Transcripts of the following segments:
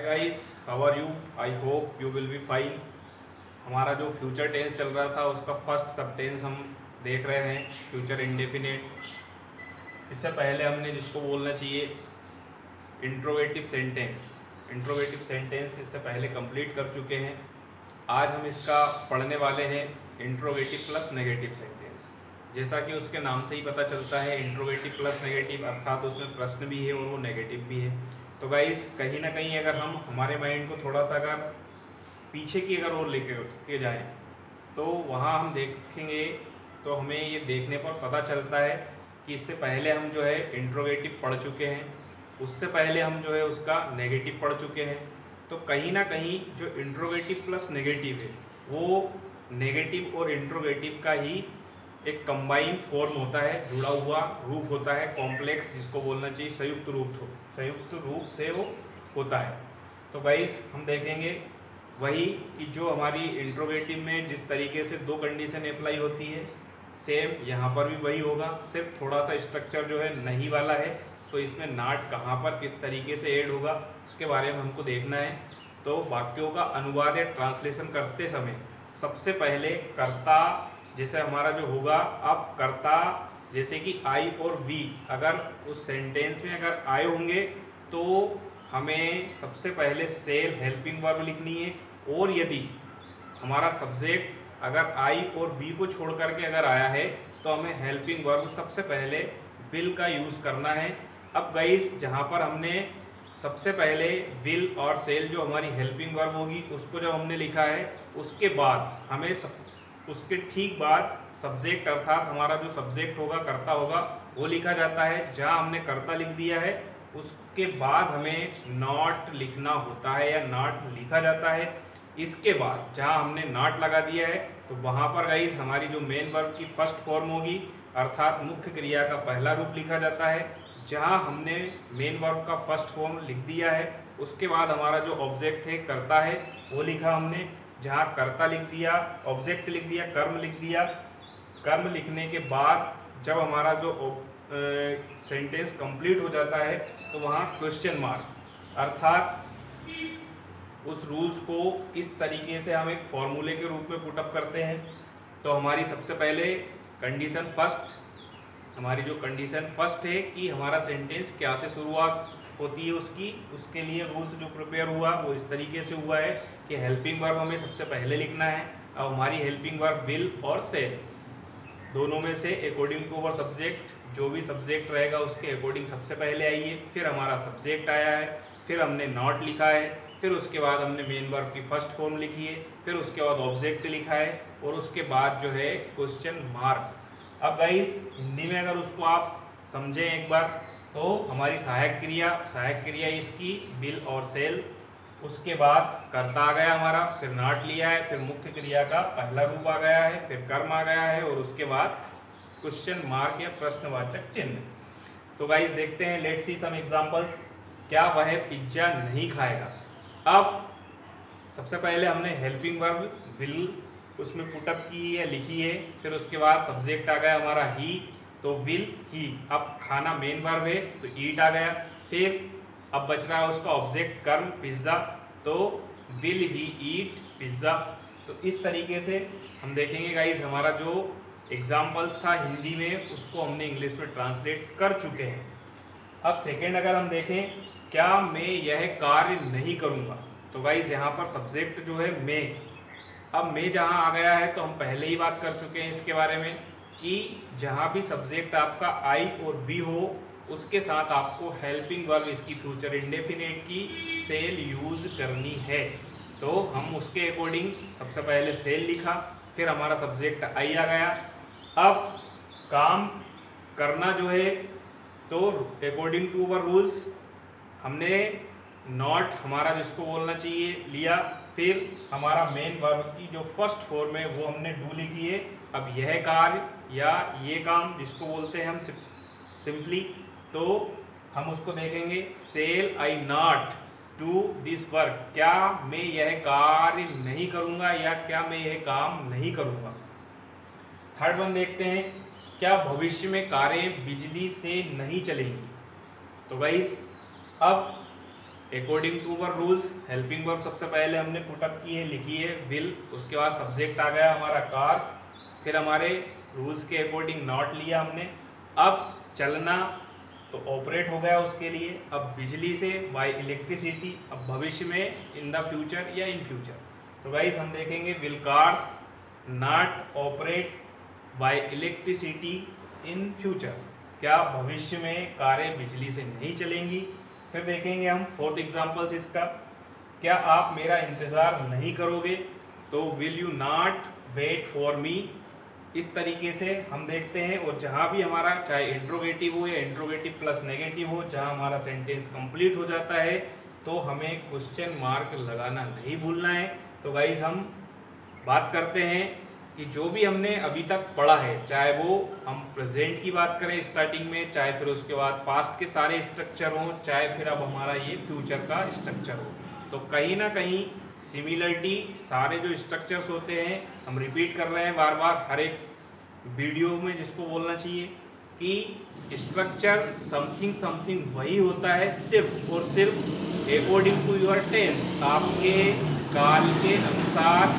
Guys, how are you? I hope you will be fine. हमारा जो future tense चल रहा था उसका फर्स्ट सब टेंस हम देख रहे हैं, फ्यूचर इंडेफिनिट। इससे पहले हमने जिसको बोलना चाहिए इंट्रोगेटिव सेंटेंस, इंट्रोगेटिव सेंटेंस इससे पहले कंप्लीट कर चुके हैं। आज हम इसका पढ़ने वाले हैं इंट्रोगेटिव प्लस नेगेटिव सेंटेंस। जैसा कि उसके नाम से ही पता चलता है, इंट्रोगेटिव प्लस नेगेटिव, अर्थात उसमें प्रश्न भी है और वो नेगेटिव भी है। तो गाइस, कहीं ना कहीं अगर हम हमारे माइंड को थोड़ा सा अगर पीछे की अगर और लेके के जाएं तो वहाँ हम देखेंगे तो हमें ये देखने पर पता चलता है कि इससे पहले हम जो है इंट्रोगेटिव पढ़ चुके हैं, उससे पहले हम जो है उसका नेगेटिव पढ़ चुके हैं। तो कहीं ना कहीं जो इंट्रोगेटिव प्लस नेगेटिव है वो नेगेटिव और इंट्रोगेटिव का ही एक कंबाइन फॉर्म होता है, जुड़ा हुआ रूप होता है, कॉम्प्लेक्स जिसको बोलना चाहिए संयुक्त रूप से वो होता है। तो गाइस, हम देखेंगे वही कि जो हमारी इंट्रोगेटिव में जिस तरीके से दो कंडीशन अप्लाई होती है, सेम यहाँ पर भी वही होगा। सिर्फ थोड़ा सा स्ट्रक्चर जो है नहीं वाला है, तो इसमें नाट कहाँ पर किस तरीके से ऐड होगा उसके बारे में हमको देखना है। तो वाक्यों का अनुवाद या ट्रांसलेशन करते समय सबसे पहले कर्ता जैसे हमारा जो होगा, अब कर्ता जैसे कि आई और वी, अगर उस सेंटेंस में अगर आए होंगे तो हमें सबसे पहले सेल हेल्पिंग वर्ब लिखनी है। और यदि हमारा सब्जेक्ट अगर आई और बी को छोड़ करके अगर आया है तो हमें हेल्पिंग वर्ब सबसे पहले विल का यूज़ करना है। अब गाइस, जहाँ पर हमने सबसे पहले विल और सेल जो हमारी हेल्पिंग वर्ब होगी उसको जब हमने लिखा है, उसके बाद हमें उसके ठीक बाद सब्जेक्ट अर्थात हमारा जो सब्जेक्ट होगा, कर्ता होगा, वो लिखा जाता है। जहाँ हमने कर्ता लिख दिया है उसके बाद हमें नॉट लिखना होता है या नॉट लिखा जाता है। इसके बाद जहाँ हमने नॉट लगा दिया है तो वहाँ पर गाइस हमारी जो मेन वर्ब की फर्स्ट फॉर्म होगी, अर्थात मुख्य क्रिया का पहला रूप लिखा जाता है। जहाँ हमने मेन वर्ब का फर्स्ट फॉर्म लिख दिया है उसके बाद हमारा जो ऑब्जेक्ट है, कर्ता है, वो लिखा हमने। जहाँ कर्ता लिख दिया, ऑब्जेक्ट लिख दिया, कर्म लिख दिया। कर्म लिखने के बाद जब हमारा जो सेंटेंस कंप्लीट हो जाता है तो वहाँ क्वेश्चन मार्क, अर्थात उस रूल्स को किस तरीके से हम एक फॉर्मूले के रूप में पुटअप करते हैं। तो हमारी सबसे पहले कंडीशन फर्स्ट, हमारी जो कंडीशन फर्स्ट है कि हमारा सेंटेंस क्या से शुरुआत होती है उसकी, उसके लिए रूल्स जो प्रिपेयर हुआ वो इस तरीके से हुआ है कि हेल्पिंग वर्ब हमें सबसे पहले लिखना है। अब हमारी हेल्पिंग वर्ब विल और सेल दोनों में से अकॉर्डिंग टू अवर सब्जेक्ट, जो भी सब्जेक्ट रहेगा उसके अकॉर्डिंग सबसे पहले आई है। फिर हमारा सब्जेक्ट आया है, फिर हमने नॉट लिखा है, फिर उसके बाद हमने मेन वर्ब की फर्स्ट फॉर्म लिखी है, फिर उसके बाद ऑब्जेक्ट लिखा है और उसके बाद जो है क्वेश्चन मार्क। अब गाइस, हिंदी में अगर उसको आप समझें एक बार तो हमारी सहायक क्रिया इसकी विल और सेल, उसके बाद कर्ता आ गया हमारा, फिर नॉट लिया है, फिर मुख्य क्रिया का पहला रूप आ गया है, फिर कर्म आ गया है और उसके बाद क्वेश्चन मार्क या प्रश्नवाचक चिन्ह। तो गाइस, देखते हैं, लेट्स सी सम एग्जांपल्स। क्या वह पिज्जा नहीं खाएगा? अब सबसे पहले हमने हेल्पिंग वर्ब विल उसमें पुटअप की है, लिखी है, फिर उसके बाद सब्जेक्ट आ गया हमारा ही, तो विल ही। अब खाना मेन वर्ब है तो ईट आ गया। फिर अब बच रहा है उसका ऑब्जेक्ट कर्म पिज्ज़ा, तो विल ही ईट पिज्ज़ा। तो इस तरीके से हम देखेंगे गाइस, हमारा जो एग्जाम्पल्स था हिंदी में उसको हमने इंग्लिश में ट्रांसलेट कर चुके हैं। अब सेकेंड अगर हम देखें, क्या मैं यह कार्य नहीं करूँगा, तो गाइस यहाँ पर सब्जेक्ट जो है मैं, अब मैं जहाँ आ गया है तो हम पहले ही बात कर चुके हैं इसके बारे में कि जहाँ भी सब्जेक्ट आपका आई और बी हो उसके साथ आपको हेल्पिंग वर्ब इसकी फ्यूचर इंडेफिनिट की सेल यूज करनी है। तो हम उसके अकॉर्डिंग सबसे पहले सेल लिखा, फिर हमारा सब्जेक्ट आई आ गया। अब काम करना जो है तो अकॉर्डिंग टू अवर रूल्स हमने नॉट हमारा जिसको बोलना चाहिए लिया, फिर हमारा मेन वर्ब की जो फर्स्ट फॉर्म है वो हमने डू लिखी है। अब यह कार्य या ये काम जिसको बोलते हैं हम सिंपली, तो हम उसको देखेंगे, shall I not to this work, क्या मैं यह कार्य नहीं करूँगा या क्या मैं यह काम नहीं करूँगा। थर्ड वन देखते हैं, क्या भविष्य में कारें बिजली से नहीं चलेंगी। तो गाइस, अब according to our rules helping verb सबसे पहले हमने पुटअप की है, लिखी है विल, उसके बाद सब्जेक्ट आ गया हमारा कार्स, फिर हमारे रूल्स के अकॉर्डिंग नॉट लिया हमने। अब चलना तो ऑपरेट हो गया उसके लिए, अब बिजली से बाय इलेक्ट्रिसिटी, अब भविष्य में इन द फ्यूचर या इन फ्यूचर। तो गाइस हम देखेंगे will cars not operate bye electricity in future, क्या भविष्य में कारें बिजली से नहीं चलेंगी। फिर देखेंगे हम फोर्थ एग्जांपल्स इसका, क्या आप मेरा इंतज़ार नहीं करोगे, तो will you not wait for me. इस तरीके से हम देखते हैं, और जहाँ भी हमारा चाहे इंट्रोगेटिव हो या इंट्रोगेटिव प्लस नेगेटिव हो, जहाँ हमारा सेंटेंस कंप्लीट हो जाता है तो हमें क्वेश्चन मार्क लगाना नहीं भूलना है। तो गाइस हम बात करते हैं कि जो भी हमने अभी तक पढ़ा है, चाहे वो हम प्रेजेंट की बात करें स्टार्टिंग में, चाहे फिर उसके बाद पास्ट के सारे स्ट्रक्चर हों, चाहे फिर अब हमारा ये फ्यूचर का स्ट्रक्चर हो, तो कहीं ना कहीं सिमिलरिटी सारे जो स्ट्रक्चर्स होते हैं, हम रिपीट कर रहे हैं बार बार हर एक वीडियो में, जिसको बोलना चाहिए कि स्ट्रक्चर समथिंग समथिंग वही होता है, सिर्फ और सिर्फ अकॉर्डिंग टू योर टेंस, आपके काल के अनुसार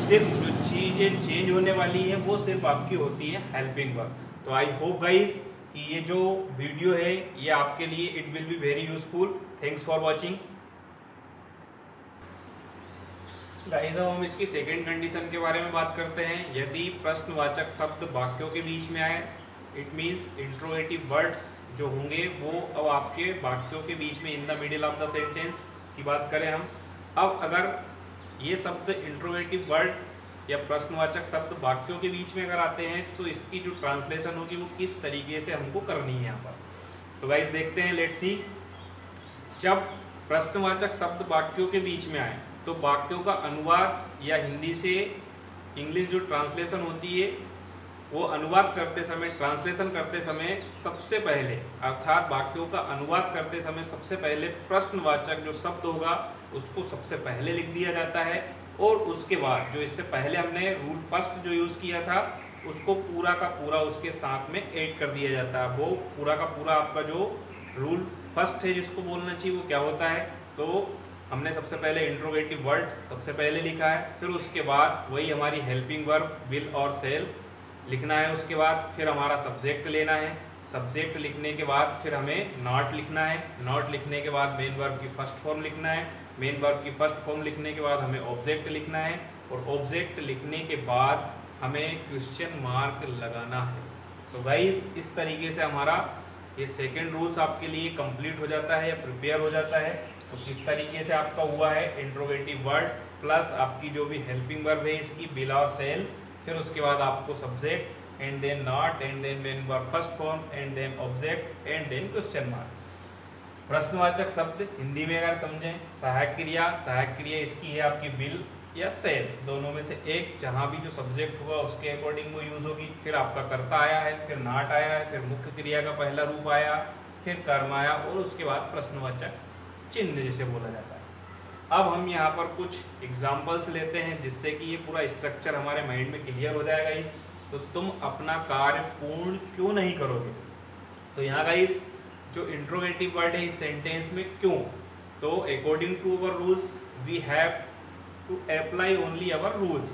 सिर्फ जो चीज़ें चेंज होने वाली है वो सिर्फ आपकी होती है हेल्पिंग वर्ब। तो आई होप गाइस कि ये जो वीडियो है ये आपके लिए it will be very useful. Thanks for watching guys. अब हम इसकी सेकेंड कंडीशन के बारे में बात करते हैं। यदि प्रश्नवाचक शब्द वाक्यों के बीच में आए, इट मीन्स इंट्रोगेटिव वर्ड्स जो होंगे वो अब आपके वाक्यों के बीच में in the middle of the sentence की बात करें हम। अब अगर ये शब्द इंट्रोगेटिव वर्ड या प्रश्नवाचक शब्द वाक्यों के बीच में अगर आते हैं तो इसकी जो ट्रांसलेशन होगी वो किस तरीके से हमको करनी है यहाँ पर। तो गाइस देखते हैं, लेट्स सी। जब प्रश्नवाचक शब्द वाक्यों के बीच में आए तो वाक्यों का अनुवाद या हिंदी से इंग्लिश जो ट्रांसलेशन होती है वो अनुवाद करते समय, ट्रांसलेशन करते समय सबसे पहले, अर्थात वाक्यों का अनुवाद करते समय सबसे पहले प्रश्नवाचक जो शब्द होगा उसको सबसे पहले लिख दिया जाता है, और उसके बाद जो इससे पहले हमने रूल फर्स्ट जो यूज़ किया था उसको पूरा का पूरा उसके साथ में ऐड कर दिया जाता है। वो पूरा का पूरा आपका जो रूल फर्स्ट है जिसको बोलना चाहिए वो क्या होता है, तो हमने सबसे पहले इंट्रोगेटिव वर्ड सबसे पहले लिखा है, फिर उसके बाद वही हमारी हेल्पिंग वर्ब विल और सेल लिखना है, उसके बाद फिर हमारा सब्जेक्ट लेना है, सब्जेक्ट लिखने के बाद फिर हमें नॉट लिखना है, नॉट लिखने के बाद मेन वर्ब की फर्स्ट फॉर्म लिखना है, मेन वर्ब की फर्स्ट फॉर्म लिखने के बाद हमें ऑब्जेक्ट लिखना है, और ऑब्जेक्ट लिखने के बाद हमें क्वेश्चन मार्क लगाना है। तो गाइस इस तरीके से हमारा ये सेकेंड रूल्स आपके लिए कंप्लीट हो जाता है या प्रिपेयर हो जाता है। तो किस तरीके से आपका हुआ है इंट्रोगेटिव वर्ड प्लस आपकी जो भी हेल्पिंग वर्ब है इसकी विल और सेल, फिर उसके बाद आपको subject and then not and then main verb first form and then object and then question mark. प्रश्नवाचक शब्द हिंदी में अगर समझें, सहायक क्रिया इसकी है आपकी विल या सेल, दोनों में से एक, जहां भी जो सब्जेक्ट होगा उसके अकॉर्डिंग वो यूज होगी। फिर आपका कर्ता आया है, फिर नॉट आया है, फिर मुख्य क्रिया का पहला रूप आया, फिर कर्म आया, और उसके बाद प्रश्नवाचक चिन्ह जिसे बोला जाता है। अब हम यहाँ पर कुछ एग्जाम्पल्स लेते हैं जिससे कि ये पूरा स्ट्रक्चर हमारे माइंड में क्लियर हो जाएगा। इस तो तुम अपना कार्य पूर्ण क्यों नहीं करोगे, तो यहाँ का इस जो इंट्रोगेटिव वर्ड है इस सेंटेंस में क्यों, तो according to our rules we have to apply only our rules.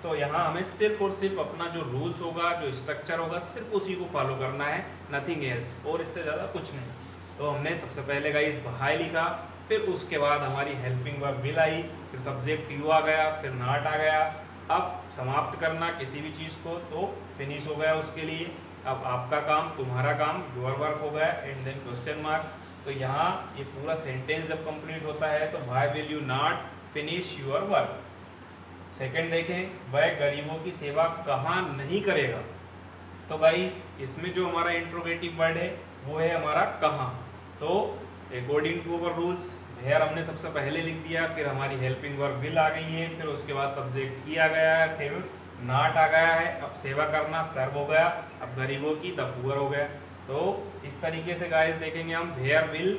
तो यहाँ हमें सिर्फ और सिर्फ अपना जो रूल्स होगा, जो स्ट्रक्चर होगा, सिर्फ उसी को फॉलो करना है, नथिंग एल्स, और इससे ज़्यादा कुछ नहीं। तो हमने सबसे पहले गाइस बाय लिखा, फिर उसके बाद हमारी हेल्पिंग वर्ब विल आई, फिर सब्जेक्ट यू आ गया, फिर नॉट आ गया। अब समाप्त करना किसी भी चीज़ को तो फिनिश हो गया उसके लिए। अब आपका काम, तुम्हारा काम, योर वर्क हो गया, एंड देन क्वेश्चन मार्क। तो यहाँ ये पूरा सेंटेंस जब कंप्लीट होता है तो why will you not finish your work. Second देखें, वह गरीबों की सेवा कहाँ नहीं करेगा। तो गाइस इसमें जो हमारा इंट्रोगेटिव वर्ड है वो है हमारा कहाँ। तो according to our rules here हमने सबसे पहले लिख दिया, फिर हमारी हेल्पिंग वर्ब विल आ गई है, फिर उसके बाद सब्जेक्ट ही आ गया है, फिर नॉट आ गया है। अब सेवा करना सर्व हो गया, अब गरीबों की द पुअर हो गया। तो इस तरीके से गाइस देखेंगे हम, here will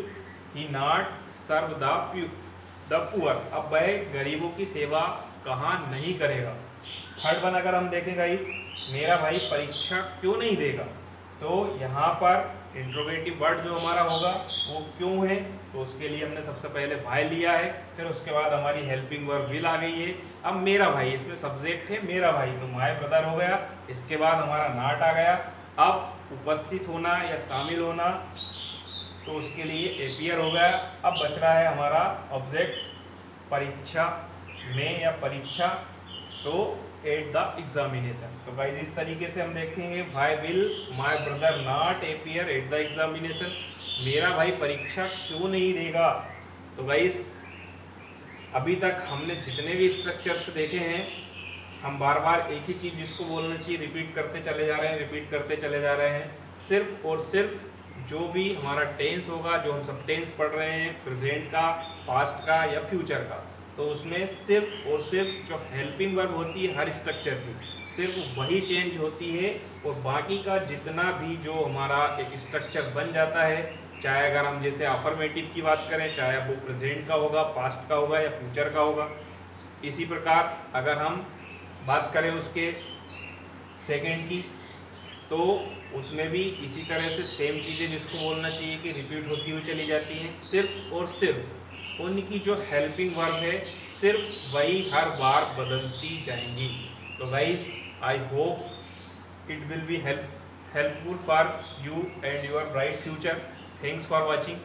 he not serve the poor. अब वह गरीबों की सेवा कहाँ नहीं करेगा। थर्ड वन अगर हम देखें गाइस, मेरा भाई परीक्षा क्यों नहीं देगा, तो यहाँ पर इंट्रोगेटिव वर्ड जो हमारा होगा वो क्यों है, तो उसके लिए हमने सबसे पहले वाई लिया है, फिर उसके बाद हमारी हेल्पिंग वर्ब विल आ गई है। अब मेरा भाई, इसमें सब्जेक्ट है मेरा भाई, तो माय ब्रदर हो गया। इसके बाद हमारा नॉट आ गया। अब उपस्थित होना या शामिल होना, तो उसके लिए एपियर हो गया। अब बच रहा है हमारा ऑब्जेक्ट परीक्षा में या परीक्षा, तो एट द एग्जामिनेशन। तो गाइस इस तरीके से हम देखेंगे, why will my brother not appear at the examination, मेरा भाई परीक्षा क्यों नहीं देगा। तो गाइस अभी तक हमने जितने भी स्ट्रक्चर्स देखे हैं, हम बार बार एक ही चीज़ जिसको बोलना चाहिए रिपीट करते चले जा रहे हैं, रिपीट करते चले जा रहे हैं। सिर्फ और सिर्फ जो भी हमारा टेंस होगा, जो हम सब टेंस पढ़ रहे हैं, प्रेजेंट का, पास्ट का या फ्यूचर का, तो उसमें सिर्फ और सिर्फ जो हेल्पिंग वर्ब होती है हर स्ट्रक्चर की, सिर्फ वही चेंज होती है। और बाकी का जितना भी जो हमारा एक स्ट्रक्चर बन जाता है, चाहे अगर हम जैसे अफर्मेटिव की बात करें, चाहे वो प्रेजेंट का होगा, पास्ट का होगा या फ्यूचर का होगा। इसी प्रकार अगर हम बात करें उसके सेकंड की, तो उसमें भी इसी तरह से सेम चीज़ें जिसको बोलना चाहिए कि रिपीट होती हुई चली जाती हैं। सिर्फ और सिर्फ उनकी जो हेल्पिंग वर्ब है, सिर्फ वही हर बार बदलती जाएंगी। तो guys I hope it will be helpful for you and your bright future. Thanks for watching.